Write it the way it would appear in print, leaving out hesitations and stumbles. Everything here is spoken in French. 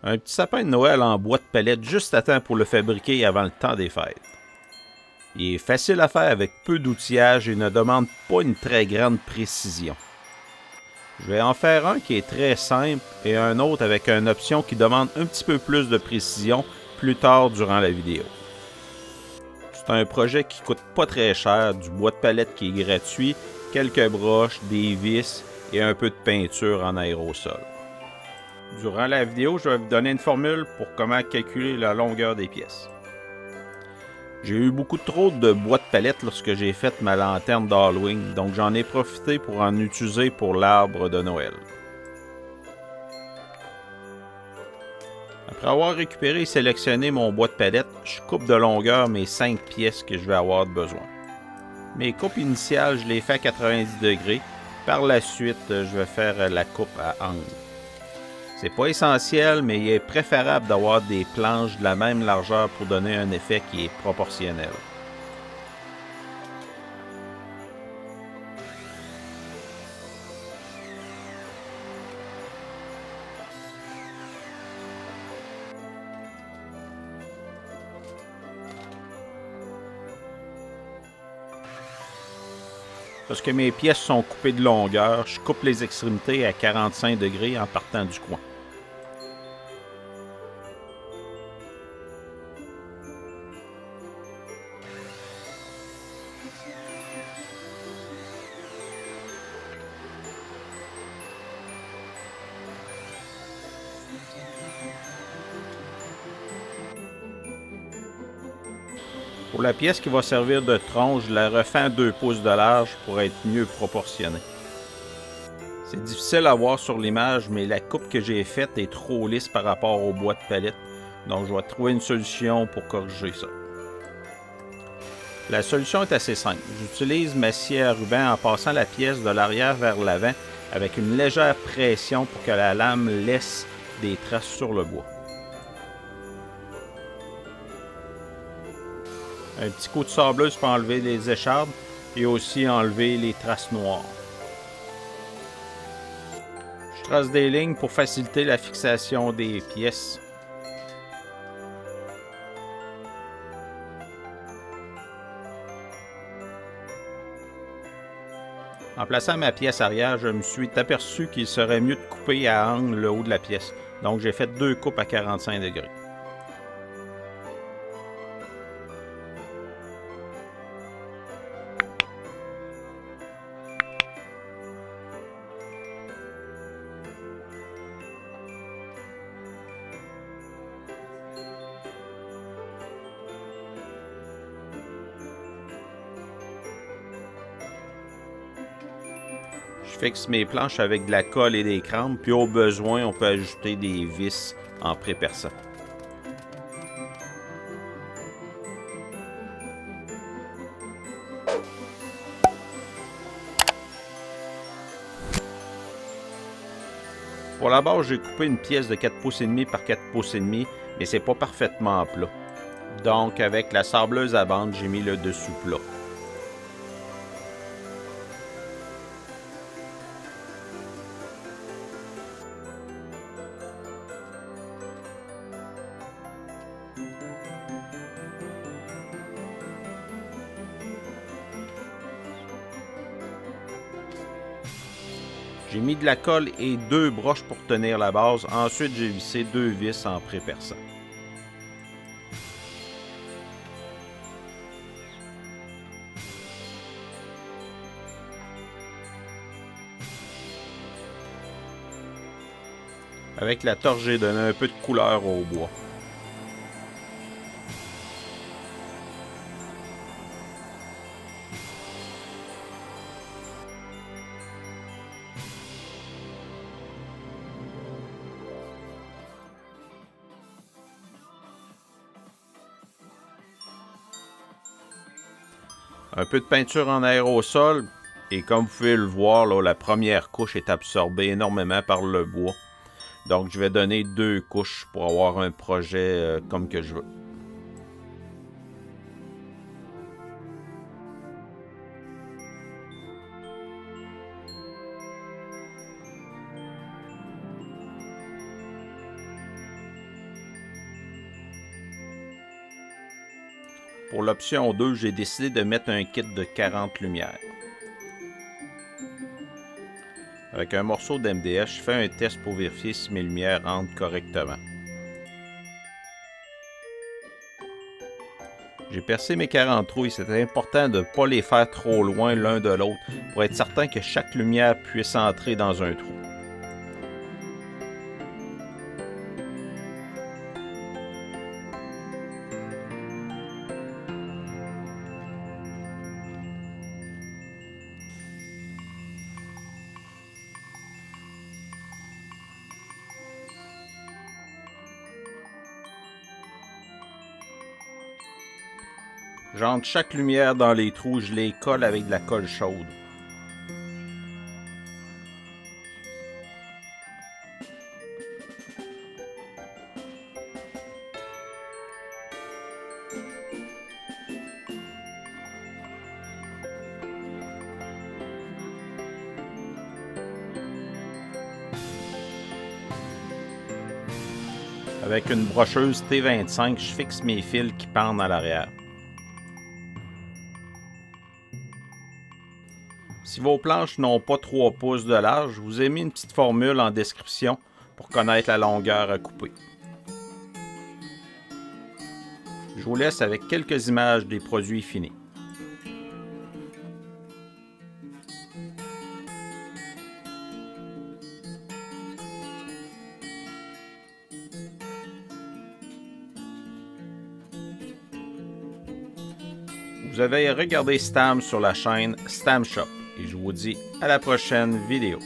Un petit sapin de Noël en bois de palette juste à temps pour le fabriquer avant le temps des fêtes. Il est facile à faire avec peu d'outillage et ne demande pas une très grande précision. Je vais en faire un qui est très simple et un autre avec une option qui demande un petit peu plus de précision plus tard durant la vidéo. C'est un projet qui coûte pas très cher, du bois de palette qui est gratuit, quelques broches, des vis et un peu de peinture en aérosol. Durant la vidéo, je vais vous donner une formule pour comment calculer la longueur des pièces. J'ai eu beaucoup trop de bois de palette lorsque j'ai fait ma lanterne d'Halloween, donc j'en ai profité pour en utiliser pour l'arbre de Noël. Après avoir récupéré et sélectionné mon bois de palette, je coupe de longueur mes 5 pièces que je vais avoir besoin. Mes coupes initiales, je les fais à 90 degrés. Par la suite, je vais faire la coupe à angle. C'est pas essentiel, mais il est préférable d'avoir des planches de la même largeur pour donner un effet qui est proportionnel. Lorsque mes pièces sont coupées de longueur, je coupe les extrémités à 45 degrés en partant du coin. Pour la pièce qui va servir de tronche, je la refais à 2 pouces de large pour être mieux proportionnée. C'est difficile à voir sur l'image, mais la coupe que j'ai faite est trop lisse par rapport au bois de palette, donc je vais trouver une solution pour corriger ça. La solution est assez simple. J'utilise ma scie à ruban en passant la pièce de l'arrière vers l'avant avec une légère pression pour que la lame laisse des traces sur le bois. Un petit coup de sableuse pour enlever les échardes et aussi enlever les traces noires. Je trace des lignes pour faciliter la fixation des pièces. En plaçant ma pièce arrière, je me suis aperçu qu'il serait mieux de couper à angle le haut de la pièce. Donc j'ai fait 2 coupes à 45 degrés. Je fixe mes planches avec de la colle et des crampes, puis au besoin, on peut ajouter des vis en pré-perçant. Pour la base, j'ai coupé une pièce de 4 pouces et demi par 4 pouces et demi, mais c'est pas parfaitement plat. Donc, avec la sableuse à bande, j'ai mis le dessous plat. J'ai mis de la colle et 2 broches pour tenir la base. Ensuite, j'ai vissé 2 vis en pré-perçant. Avec la torche, j'ai donné un peu de couleur au bois. Un peu de peinture en aérosol. Et comme vous pouvez le voir, là, la première couche est absorbée énormément par le bois. Donc, je vais donner 2 couches pour avoir un projet comme que je veux. Pour l'option 2, j'ai décidé de mettre un kit de 40 lumières. Avec un morceau d'MDF, je fais un test pour vérifier si mes lumières rentrent correctement. J'ai percé mes 40 trous et c'est important de ne pas les faire trop loin l'un de l'autre pour être certain que chaque lumière puisse entrer dans un trou. J'entre chaque lumière dans les trous, je les colle avec de la colle chaude. Avec une brocheuse T25, je fixe mes fils qui pendent à l'arrière. Si vos planches n'ont pas 3 pouces de large, je vous ai mis une petite formule en description pour connaître la longueur à couper. Je vous laisse avec quelques images des produits finis. Vous avez regardé Stam sur la chaîne Stam Shop et je vous dis à la prochaine vidéo.